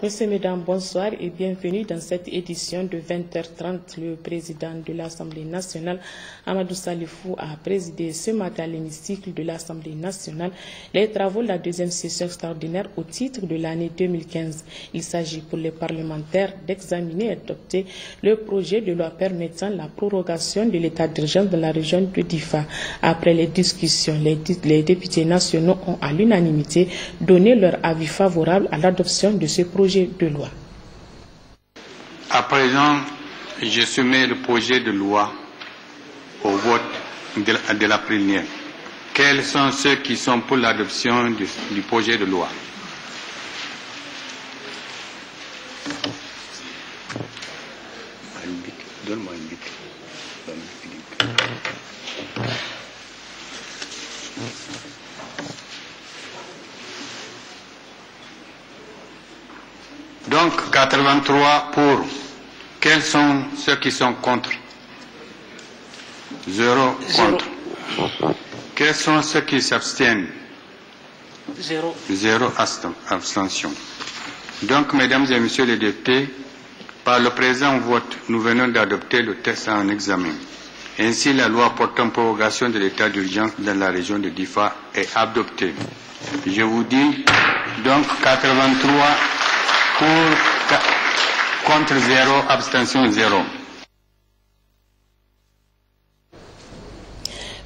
Messieurs, Mesdames, bonsoir et bienvenue dans cette édition de 20h30. Le président de l'Assemblée nationale, Amadou Salifou, a présidé ce matin à l'hémicycle de l'Assemblée nationale les travaux de la deuxième session extraordinaire au titre de l'année 2015. Il s'agit pour les parlementaires d'examiner et adopter le projet de loi permettant la prorogation de l'état d'urgence dans la région de Difa. Après les discussions, les députés nationaux ont à l'unanimité donné leur avis favorable à l'adoption de ce projet de loi. À présent, je soumets le projet de loi au vote de la plénière. Quels sont ceux qui sont pour l'adoption du projet de loi? Donne-moi un bic. Donc, 83 pour. Quels sont ceux qui sont contre? 0 contre. Quels sont ceux qui s'abstiennent? 0. 0 abstention. Donc, mesdames et messieurs les députés, par le présent vote, nous venons d'adopter le texte en examen. Ainsi, la loi portant prorogation de l'état d'urgence dans la région de Difa est adoptée. Je vous dis, donc, 83 pour, contre 0, abstention 0.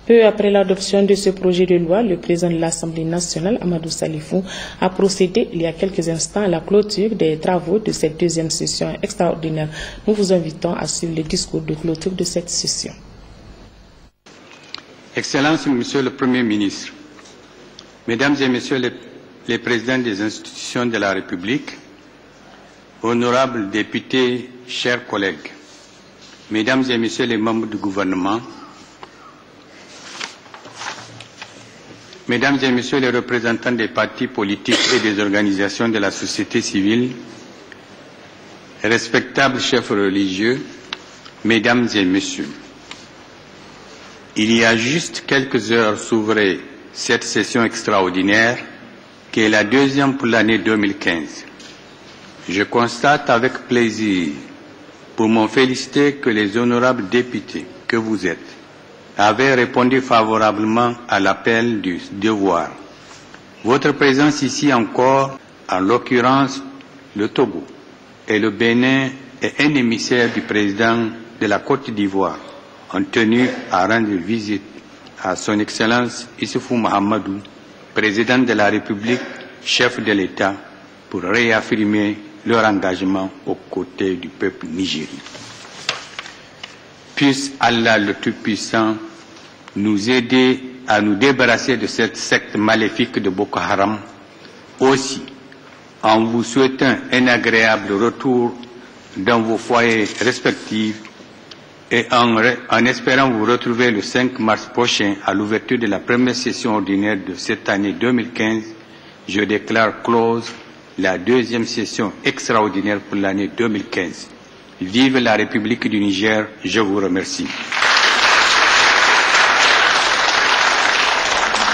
Peu après l'adoption de ce projet de loi, le président de l'Assemblée nationale, Amadou Salifou, a procédé il y a quelques instants à la clôture des travaux de cette deuxième session extraordinaire. Nous vous invitons à suivre le discours de clôture de cette session. Excellences, Monsieur le Premier ministre, Mesdames et Messieurs les présidents des institutions de la République, honorables députés, chers collègues, Mesdames et Messieurs les membres du gouvernement, Mesdames et Messieurs les représentants des partis politiques et des organisations de la société civile, respectables chefs religieux, Mesdames et Messieurs, il y a juste quelques heures s'ouvrait cette session extraordinaire qui est la deuxième pour l'année 2015. Je constate avec plaisir, pour m'en féliciter, que les honorables députés que vous êtes avaient répondu favorablement à l'appel du devoir. Votre présence ici encore, en l'occurrence le Togo et le Bénin, est un émissaire du président de la Côte d'Ivoire, ont tenu à rendre visite à son Excellence Issoufou Mahamadou, président de la République, chef de l'État, pour réaffirmer leur engagement aux côtés du peuple nigérien. Puisse Allah le Tout-Puissant nous aider à nous débarrasser de cette secte maléfique de Boko Haram, aussi en vous souhaitant un agréable retour dans vos foyers respectifs et en espérant vous retrouver le 5 mars prochain à l'ouverture de la première session ordinaire de cette année 2015, je déclare close la deuxième session extraordinaire pour l'année 2015. Vive la République du Niger, je vous remercie.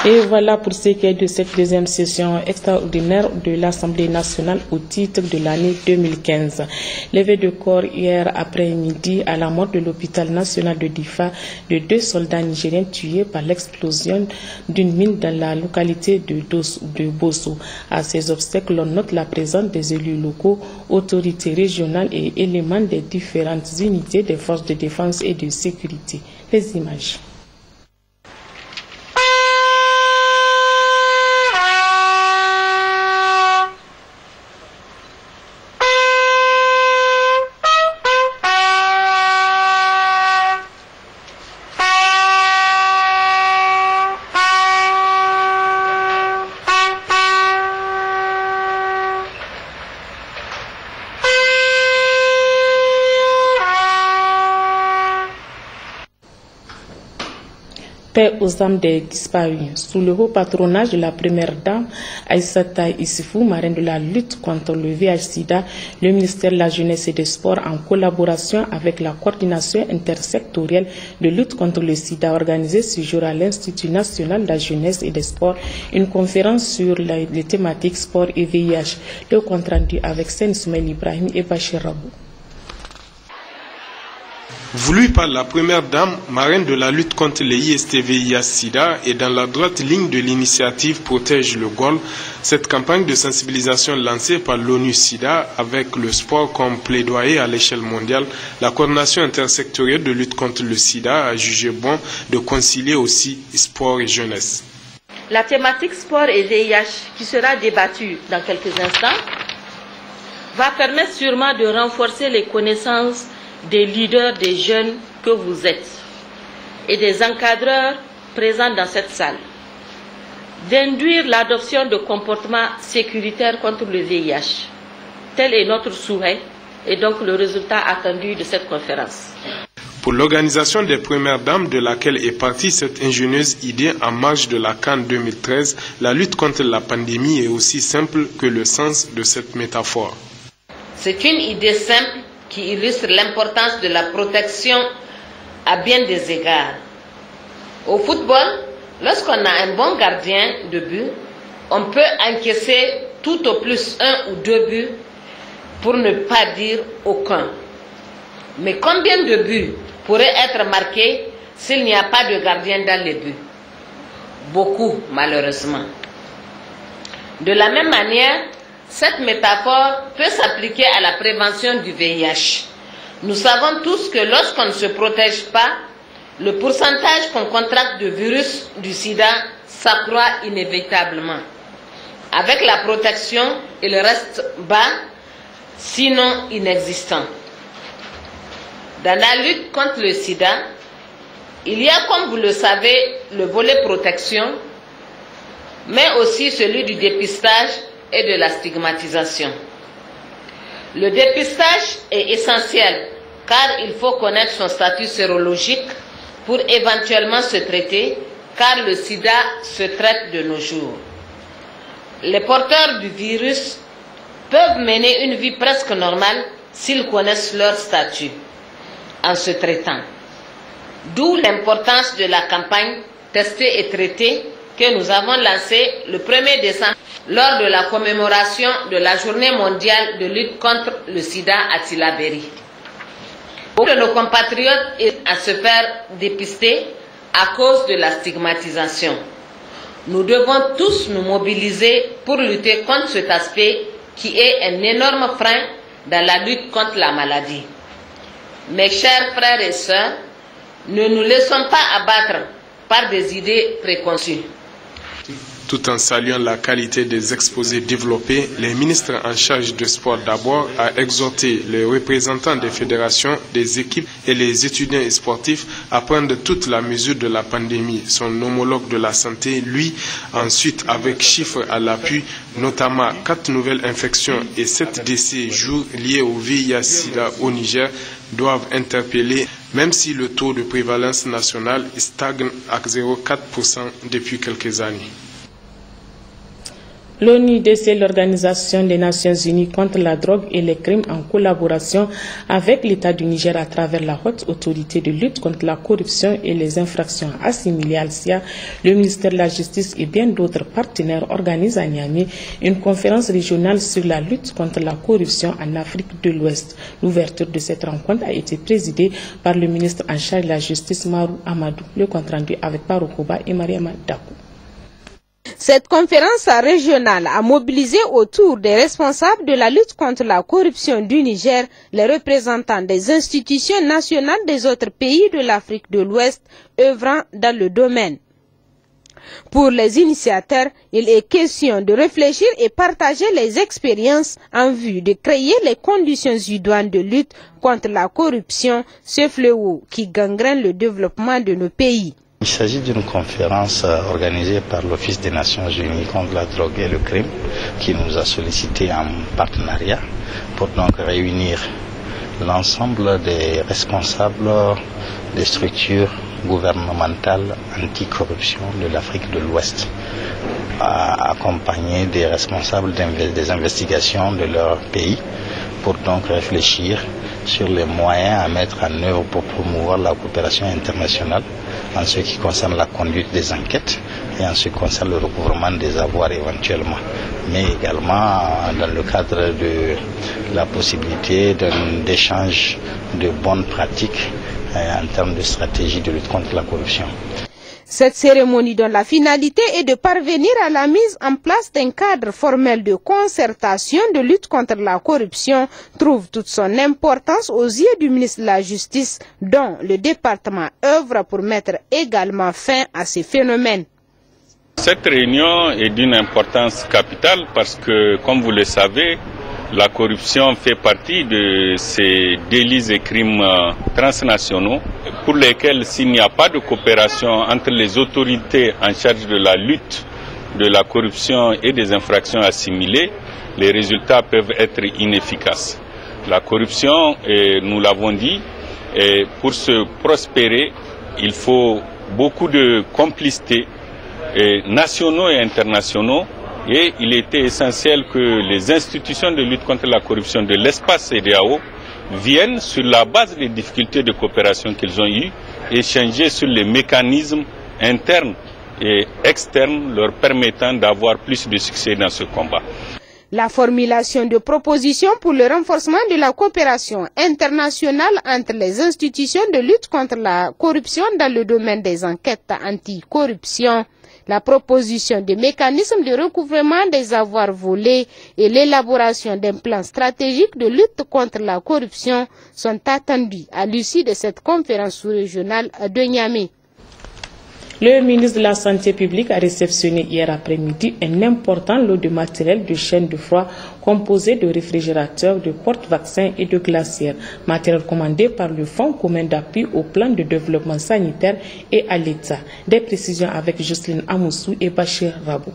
Et voilà pour ce qui est de cette deuxième session extraordinaire de l'Assemblée nationale au titre de l'année 2015. Levé de corps hier après-midi à la mort de l'hôpital national de Difa de 2 soldats nigériens tués par l'explosion d'une mine dans la localité de Bosso. À ces obstacles, on note la présence des élus locaux, autorités régionales et éléments des différentes unités des forces de défense et de sécurité. Les images. Paix aux âmes des disparus. Sous le haut patronage de la première dame, Aïssata Issifou, marraine de la lutte contre le VIH-Sida, le ministère de la Jeunesse et des Sports, en collaboration avec la coordination intersectorielle de lutte contre le Sida, organisé ce jour à l'Institut national de la Jeunesse et des Sports, une conférence sur les thématiques sport et VIH. Le compte rendu avec Sen Soumaïl Ibrahim et Bachir Rabou. Voulu par la première dame, marraine de la lutte contre les IST-VIH-Sida et dans la droite ligne de l'initiative Protège le Gol, cette campagne de sensibilisation lancée par l'ONU-Sida avec le sport comme plaidoyer à l'échelle mondiale, la coordination intersectorielle de lutte contre le Sida a jugé bon de concilier aussi sport et jeunesse. La thématique sport et VIH qui sera débattue dans quelques instants va permettre sûrement de renforcer les connaissances des leaders des jeunes que vous êtes et des encadreurs présents dans cette salle, d'induire l'adoption de comportements sécuritaires contre le VIH. Tel est notre souhait et donc le résultat attendu de cette conférence. Pour l'organisation des premières dames de laquelle est partie cette ingénieuse idée en marge de la Cannes 2013, la lutte contre la pandémie est aussi simple que le sens de cette métaphore. C'est une idée simple qui illustre l'importance de la protection à bien des égards. Au football, lorsqu'on a un bon gardien de but, on peut encaisser tout au plus 1 ou 2 buts, pour ne pas dire aucun. Mais combien de buts pourraient être marqués s'il n'y a pas de gardien dans les buts? Beaucoup, malheureusement. De la même manière, cette métaphore peut s'appliquer à la prévention du VIH. Nous savons tous que lorsqu'on ne se protège pas, le pourcentage qu'on contracte de virus du sida s'accroît inévitablement. Avec la protection, il reste bas, sinon inexistant. Dans la lutte contre le sida, il y a, comme vous le savez, le volet protection, mais aussi celui du dépistage et de la stigmatisation. Le dépistage est essentiel car il faut connaître son statut sérologique pour éventuellement se traiter, car le sida se traite de nos jours. Les porteurs du virus peuvent mener une vie presque normale s'ils connaissent leur statut en se traitant. D'où l'importance de la campagne Tester et traiter que nous avons lancée le 1er décembre lors de la commémoration de la Journée mondiale de lutte contre le sida à Tillabéri. Beaucoup de nos compatriotes hésitent à se faire dépister à cause de la stigmatisation. Nous devons tous nous mobiliser pour lutter contre cet aspect qui est un énorme frein dans la lutte contre la maladie. Mes chers frères et sœurs, ne nous laissons pas abattre par des idées préconçues. Tout en saluant la qualité des exposés développés, les ministres en charge du sport d'abord a exhorté les représentants des fédérations, des équipes et les étudiants sportifs à prendre toute la mesure de la pandémie. Son homologue de la santé, lui, ensuite avec chiffres à l'appui, notamment 4 nouvelles infections et 7 décès jour liés au VIH-Sida au Niger, doivent interpeller, même si le taux de prévalence nationale stagne à 0,4% depuis quelques années. L'ONUDC, l'Organisation des Nations Unies contre la drogue et les crimes, en collaboration avec l'État du Niger à travers la Haute Autorité de lutte contre la corruption et les infractions assimilées à l'SIA, le ministère de la Justice et bien d'autres partenaires organisent à Niamey une conférence régionale sur la lutte contre la corruption en Afrique de l'Ouest. L'ouverture de cette rencontre a été présidée par le ministre en charge de la Justice, Marou Amadou. Le compte rendu avec Parokoba et Mariama Dakou. Cette conférence régionale a mobilisé autour des responsables de la lutte contre la corruption du Niger les représentants des institutions nationales des autres pays de l'Afrique de l'Ouest œuvrant dans le domaine. Pour les initiateurs, il est question de réfléchir et partager les expériences en vue de créer les conditions idoines de lutte contre la corruption, ce fléau qui gangrène le développement de nos pays. Il s'agit d'une conférence organisée par l'Office des Nations Unies contre la drogue et le crime qui nous a sollicité en partenariat pour donc réunir l'ensemble des responsables des structures gouvernementale anticorruption de l'Afrique de l'Ouest, accompagné des responsables des investigations de leur pays pour donc réfléchir sur les moyens à mettre en œuvre pour promouvoir la coopération internationale en ce qui concerne la conduite des enquêtes et en ce qui concerne le recouvrement des avoirs éventuellement, mais également dans le cadre de la possibilité d'échange de bonnes pratiques en termes de stratégie de lutte contre la corruption. Cette cérémonie dont la finalité est de parvenir à la mise en place d'un cadre formel de concertation de lutte contre la corruption trouve toute son importance aux yeux du ministre de la Justice, dont le département œuvre pour mettre également fin à ces phénomènes. Cette réunion est d'une importance capitale parce que, comme vous le savez, la corruption fait partie de ces délits et crimes transnationaux pour lesquels, s'il n'y a pas de coopération entre les autorités en charge de la lutte de la corruption et des infractions assimilées, les résultats peuvent être inefficaces. La corruption, nous l'avons dit, pour se prospérer, il faut beaucoup de complicité nationaux et internationaux. Et il était essentiel que les institutions de lutte contre la corruption de l'espace CEDEAO viennent, sur la base des difficultés de coopération qu'ils ont eues, échanger sur les mécanismes internes et externes leur permettant d'avoir plus de succès dans ce combat. La formulation de propositions pour le renforcement de la coopération internationale entre les institutions de lutte contre la corruption dans le domaine des enquêtes anticorruption, la proposition de mécanismes de recouvrement des avoirs volés et l'élaboration d'un plan stratégique de lutte contre la corruption sont attendus à l'issue de cette conférence sous-régionale de Niamey. Le ministre de la Santé publique a réceptionné hier après-midi un important lot de matériel de chaîne de froid composé de réfrigérateurs, de porte-vaccins et de glacières. Matériel commandé par le Fonds commun d'appui au plan de développement sanitaire et à l'État. Des précisions avec Jocelyne Amoussou et Bachir Rabou.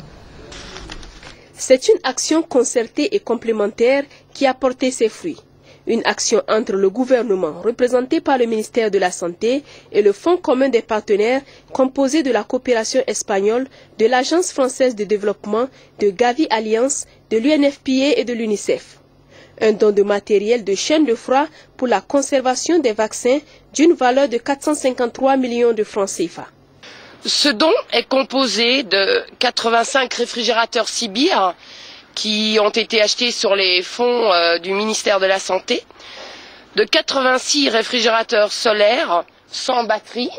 C'est une action concertée et complémentaire qui a porté ses fruits. Une action entre le gouvernement, représenté par le ministère de la Santé, et le Fonds commun des partenaires, composé de la coopération espagnole, de l'Agence française de développement, de Gavi Alliance, de l'UNFPA et de l'UNICEF. Un don de matériel de chaîne de froid pour la conservation des vaccins d'une valeur de 453 millions de francs CFA. Ce don est composé de 85 réfrigérateurs Sibir, qui ont été achetés sur les fonds du ministère de la Santé, de 86 réfrigérateurs solaires sans batterie,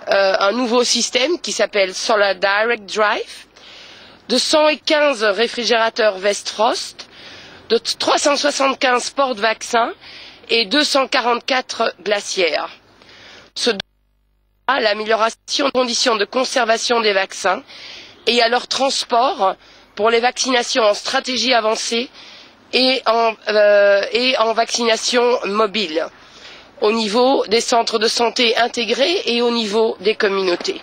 un nouveau système qui s'appelle Solar Direct Drive, de 115 réfrigérateurs Vestfrost, de 375 porte-vaccins et 244 glacières. Ce don à l'amélioration des conditions de conservation des vaccins et à leur transport pour les vaccinations en stratégie avancée et en vaccination mobile, au niveau des centres de santé intégrés et au niveau des communautés.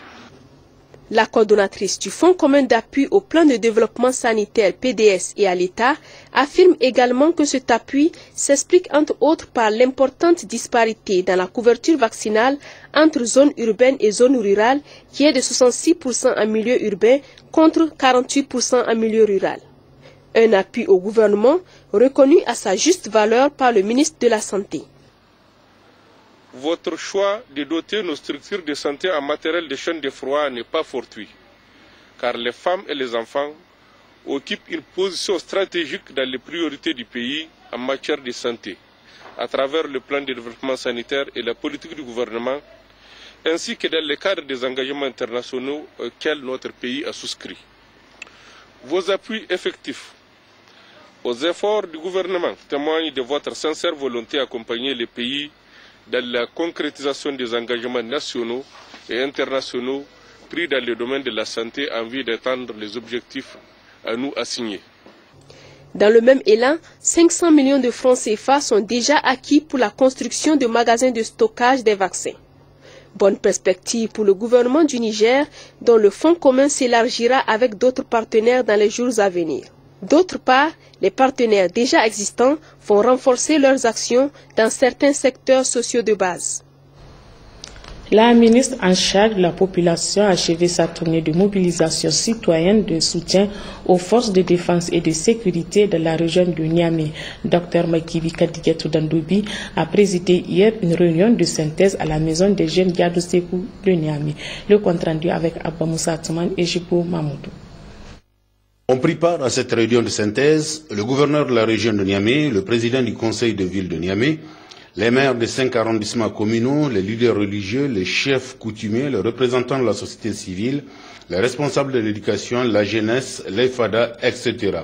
La coordonnatrice du Fonds commun d'appui au plan de développement sanitaire PDS et à l'État affirme également que cet appui s'explique entre autres par l'importante disparité dans la couverture vaccinale entre zones urbaines et zones rurales qui est de 66% en milieu urbain contre 48% en milieu rural. Un appui au gouvernement reconnu à sa juste valeur par le ministre de la Santé. Votre choix de doter nos structures de santé en matériel de chaîne de froid n'est pas fortuit, car les femmes et les enfants occupent une position stratégique dans les priorités du pays en matière de santé, à travers le plan de développement sanitaire et la politique du gouvernement, ainsi que dans le cadre des engagements internationaux auxquels notre pays a souscrit. Vos appuis effectifs aux efforts du gouvernement témoignent de votre sincère volonté d'accompagner les pays dans la concrétisation des engagements nationaux et internationaux pris dans le domaine de la santé en vue d'atteindre les objectifs à nous assignés. Dans le même élan, 500 millions de francs CFA sont déjà acquis pour la construction de magasins de stockage des vaccins. Bonne perspective pour le gouvernement du Niger, dont le fonds commun s'élargira avec d'autres partenaires dans les jours à venir. D'autre part, les partenaires déjà existants vont renforcer leurs actions dans certains secteurs sociaux de base. La ministre en charge de la population a achevé sa tournée de mobilisation citoyenne de soutien aux forces de défense et de sécurité de la région de Niamey. Dr Makivi Kadigatou Dandobi a présidé hier une réunion de synthèse à la maison des jeunes Yadou Sekou de Niamey. Le compte rendu avec Abba Moussa Atouman et Jibo Mamoudou. On prit part à cette réunion de synthèse le gouverneur de la région de Niamey, le président du conseil de ville de Niamey, les maires des 5 arrondissements communaux, les leaders religieux, les chefs coutumiers, les représentants de la société civile, les responsables de l'éducation, la jeunesse, les FADA, etc.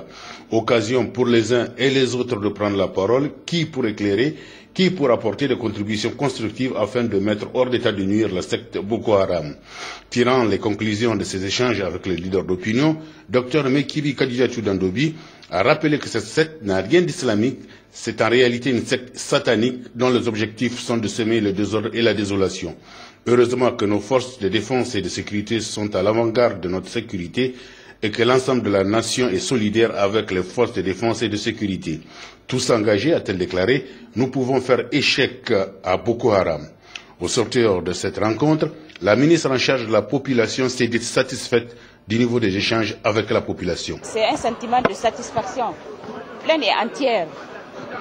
Occasion pour les uns et les autres de prendre la parole, qui pour éclairer, qui pour apporter des contributions constructives afin de mettre hors d'état de nuire la secte Boko Haram. Tirant les conclusions de ces échanges avec les leaders d'opinion, Dr Mekibi Kadigatou Dandobi a rappelé que cette secte n'a rien d'islamique, c'est en réalité une secte satanique dont les objectifs sont de semer le désordre et la désolation. Heureusement que nos forces de défense et de sécurité sont à l'avant-garde de notre sécurité et que l'ensemble de la nation est solidaire avec les forces de défense et de sécurité. Tous engagés, a-t-elle déclaré, nous pouvons faire échec à Boko Haram. Au sortir de cette rencontre, la ministre en charge de la population s'est dite satisfaite du niveau des échanges avec la population. C'est un sentiment de satisfaction pleine et entière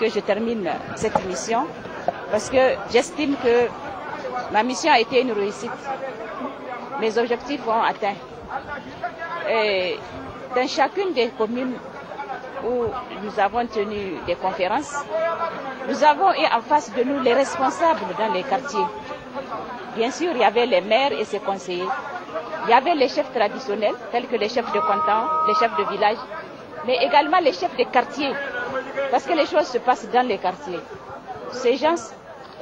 que je termine cette mission parce que j'estime que ma mission a été une réussite. Mes objectifs ont atteint. Et dans chacune des communes où nous avons tenu des conférences, nous avons eu en face de nous les responsables dans les quartiers. Bien sûr, il y avait les maires et ses conseillers. Il y avait les chefs traditionnels, tels que les chefs de canton, les chefs de village, mais également les chefs de quartier, parce que les choses se passent dans les quartiers. Ces gens,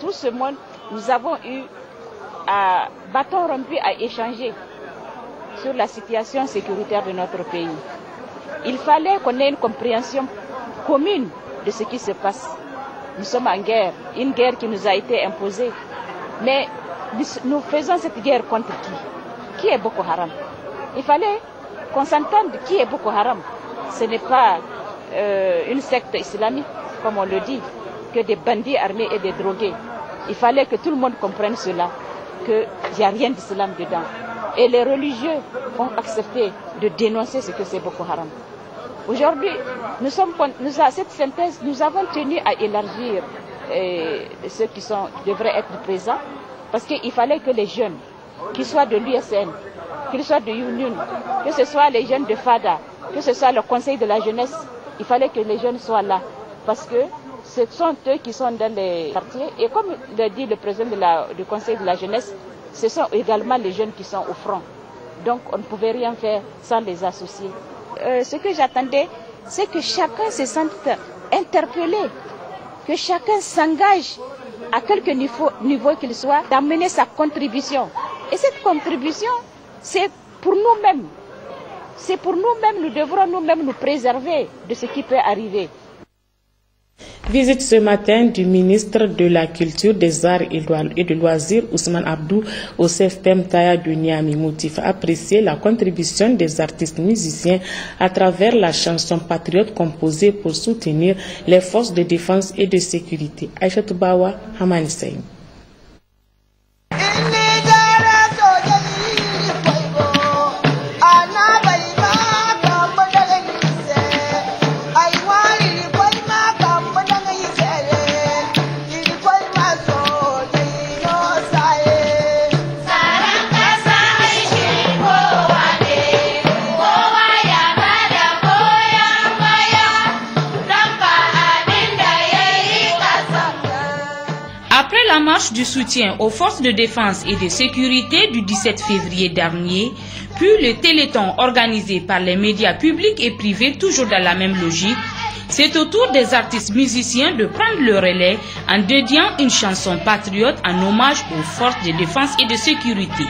tout ce monde, nous avons eu à bâton rompu à échanger sur la situation sécuritaire de notre pays. Il fallait qu'on ait une compréhension commune de ce qui se passe. Nous sommes en guerre, une guerre qui nous a été imposée. Mais nous faisons cette guerre contre qui? Qui est Boko Haram? Il fallait qu'on s'entende qui est Boko Haram. Ce n'est pas une secte islamique, comme on le dit, que des bandits armés et des drogués. Il fallait que tout le monde comprenne cela, qu'il n'y a rien d'islam dedans. Et les religieux ont accepté de dénoncer ce que c'est Boko Haram. Aujourd'hui, à cette synthèse, nous avons tenu à élargir ceux qui devraient être présents, parce qu'il fallait que les jeunes, qu'ils soient de l'USN, qu'ils soient de Union, que ce soit les jeunes de FADA, que ce soit le conseil de la jeunesse, il fallait que les jeunes soient là, parce que ce sont eux qui sont dans les quartiers, et comme le dit le président du conseil de la jeunesse, ce sont également les jeunes qui sont au front. Donc on ne pouvait rien faire sans les associer. Ce que j'attendais, c'est que chacun se sente interpellé, que chacun s'engage à quelque niveau qu'il soit, d'amener sa contribution. Et cette contribution, c'est pour nous-mêmes. C'est pour nous-mêmes, nous devrons nous-mêmes nous préserver de ce qui peut arriver. Visite ce matin du ministre de la Culture, des Arts et de Loisirs, Ousmane Abdou, au CFPM Taya de Niamey. Motif apprécier la contribution des artistes musiciens à travers la chanson patriote composée pour soutenir les forces de défense et de sécurité. Aïchatou Bawa, Hamani Seyni. La marche du soutien aux forces de défense et de sécurité du 17 février dernier, puis le téléthon organisé par les médias publics et privés toujours dans la même logique, c'est au tour des artistes musiciens de prendre le relais en dédiant une chanson patriote en hommage aux forces de défense et de sécurité.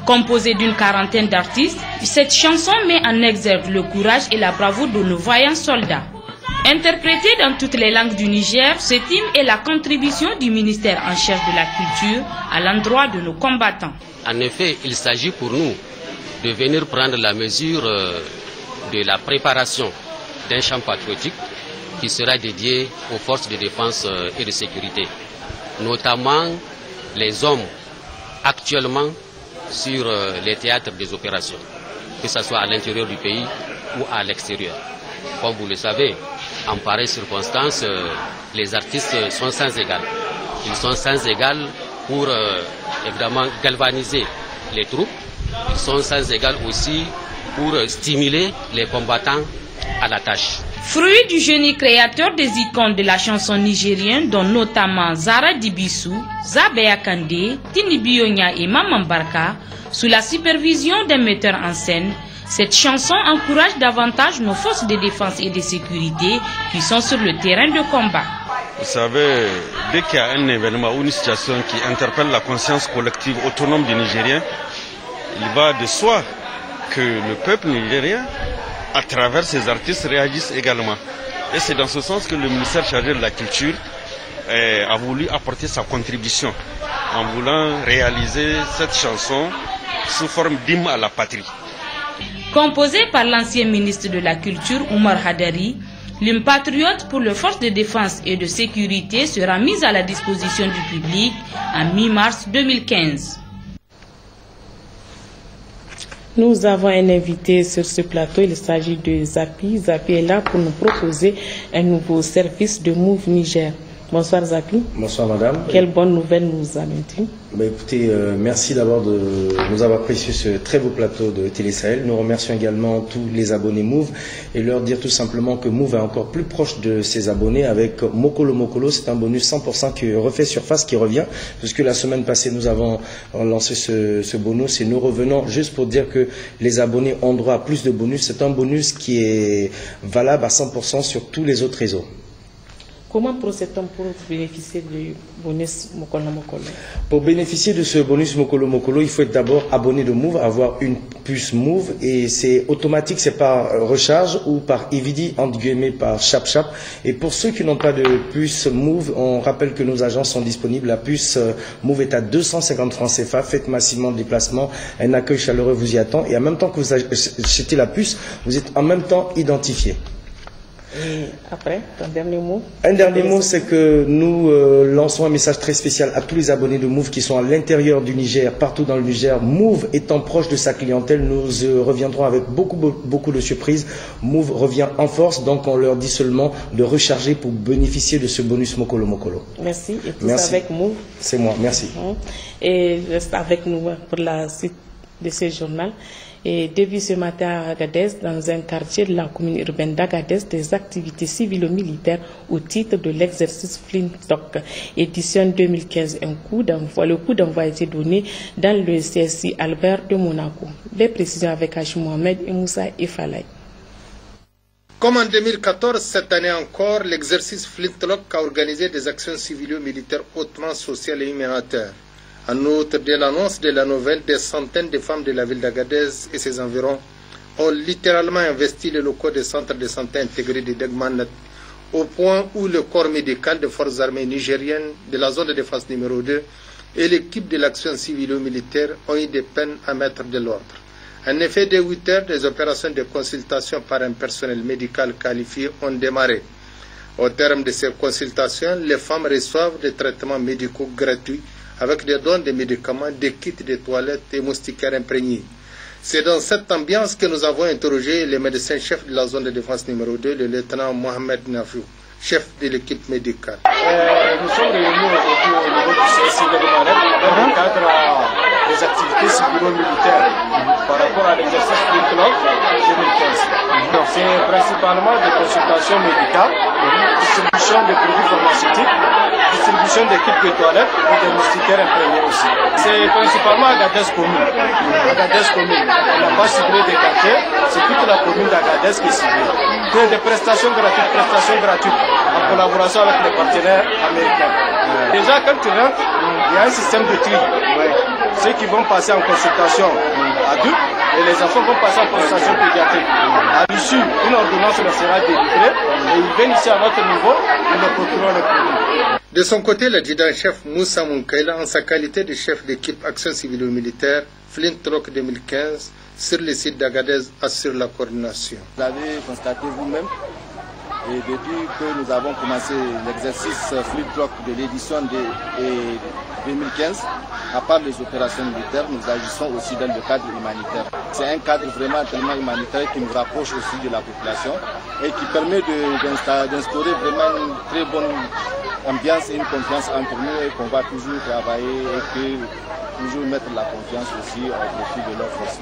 Composée d'une quarantaine d'artistes, cette chanson met en exergue le courage et la bravoure de nos vaillants soldats. Interprétée dans toutes les langues du Niger, cet hymne est la contribution du ministère en charge de la culture à l'endroit de nos combattants. En effet, il s'agit pour nous de venir prendre la mesure de la préparation d'un chant patriotique qui sera dédié aux forces de défense et de sécurité, notamment les hommes actuellement sur les théâtres des opérations, que ce soit à l'intérieur du pays ou à l'extérieur. Comme vous le savez, en pareille circonstance, les artistes sont sans égal. Ils sont sans égal pour évidemment galvaniser les troupes. Ils sont sans égal aussi pour stimuler les combattants à la tâche. Fruit du génie créateur des icônes de la chanson nigérienne, dont notamment Zara Dibissou, Zabea Kandé, Tini Bionya et Maman Barka, sous la supervision d'un metteur en scène, cette chanson encourage davantage nos forces de défense et de sécurité qui sont sur le terrain de combat. Vous savez, dès qu'il y a un événement ou une situation qui interpelle la conscience collective autonome des Nigériens, il va de soi que le peuple nigérien, à travers ses artistes, réagisse également. Et c'est dans ce sens que le ministère chargé de la Culture a voulu apporter sa contribution en voulant réaliser cette chanson sous forme d'hymne à la patrie. Composé par l'ancien ministre de la Culture, Oumar Hadari, l'hymne patriote pour les forces de défense et de sécurité sera mis à la disposition du public en mi-mars 2015. Nous avons un invité sur ce plateau, il s'agit de Zapi. Zapi est là pour nous proposer un nouveau service de Move Niger. Bonsoir Zapi. Bonsoir madame. Quelle bonne nouvelle nous amène-t-il? Écoutez, merci d'abord de nous avoir apprécié ce très beau plateau de Télé Sahel. Nous remercions également tous les abonnés Move et leur dire tout simplement que Move est encore plus proche de ses abonnés avec Mokolo Mokolo. C'est un bonus 100% qui refait surface, qui revient, puisque la semaine passée nous avons lancé ce bonus et nous revenons juste pour dire que les abonnés ont droit à plus de bonus. C'est un bonus qui est valable à 100% sur tous les autres réseaux. Comment procède-t-on pour bénéficier du bonus Mokolo Mokolo? Pour bénéficier de ce bonus Mokolo Mokolo, il faut être d'abord abonné de Move, avoir une puce Move et c'est automatique, c'est par recharge ou par EVD, entre guillemets par Chap. Et pour ceux qui n'ont pas de puce Move, on rappelle que nos agents sont disponibles. La puce Move est à 250 francs CFA, faites massivement le déplacement, un accueil chaleureux vous y attend et en même temps que vous achetez la puce, vous êtes en même temps identifié. Et après, un dernier mot? Un dernier mot, c'est que nous lançons un message très spécial à tous les abonnés de Move qui sont à l'intérieur du Niger, partout dans le Niger. Move étant proche de sa clientèle, nous reviendrons avec beaucoup de surprises. Move revient en force, donc on leur dit seulement de recharger pour bénéficier de ce bonus Mokolo Mokolo. Merci. Et tous avec Move? C'est moi, merci. Et reste avec nous pour la suite de ce journal. Et depuis ce matin à Agadez, dans un quartier de la commune urbaine d'Agadez, des activités civilo-militaires au titre de l'exercice Flintock, édition 2015. Le coup d'envoi a été donné dans le CSI Albert de Monaco. Les précisions avec Hachim Mohamed et Moussa Efalay. Comme en 2014, cette année encore, l'exercice Flintlock a organisé des actions civilo-militaires hautement sociales et humanitaires. En outre, dès l'annonce de la nouvelle, des centaines de femmes de la ville d'Agadez et ses environs ont littéralement investi les locaux des centres de santé intégrés de Degmanet, au point où le corps médical des forces armées nigériennes de la zone de défense numéro 2 et l'équipe de l'action civilo-militaire ont eu des peines à mettre de l'ordre. En effet, dès 8 heures, des opérations de consultation par un personnel médical qualifié ont démarré. Au terme de ces consultations, les femmes reçoivent des traitements médicaux gratuits avec des dons de médicaments, des kits de toilettes et moustiquaires imprégnés. C'est dans cette ambiance que nous avons interrogé le médecin-chef de la zone de défense numéro 2, le lieutenant Mohamed Nafou, chef de l'équipe médicale. Nous sommes réunis aujourd'hui au niveau du CSI de Manet dans le cadre des activités civilo-militaires par rapport à l'exercice Flintlock 2015. C'est principalement des consultations médicales, distribution de produits pharmaceutiques, distribution d'équipes de toilettes et des moustiquaires imprégnés aussi. C'est principalement Agadez commune. On n'a pas ciblé des quartiers, c'est toute la commune d'Agadez qui est ciblée. Des prestations gratuites en collaboration avec les partenaires américains. Déjà, quand tu rentres, il y a un système de tri. Ceux qui vont passer en consultation adulte et les enfants vont passer en consultation pédiatrique. À l'issue, une ordonnance leur sera délivrée et ils viennent ici à notre niveau, nous leur procurons le produit. De son côté, l'adjudant-chef Moussa Mounkaila, en sa qualité de chef d'équipe Action civilo-militaire Flintlock 2015, sur le site d'Agadez, assure la coordination. Vous l'avez constaté vous-même, Et depuis que nous avons commencé l'exercice flip-flop de l'édition de 2015, à part les opérations militaires, nous agissons aussi dans le cadre humanitaire. C'est un cadre vraiment tellement humanitaire qui nous rapproche aussi de la population et qui permet d'instaurer vraiment une très bonne ambiance et une confiance entre nous et qu'on va toujours travailler et toujours mettre la confiance aussi au profit de leurs forces.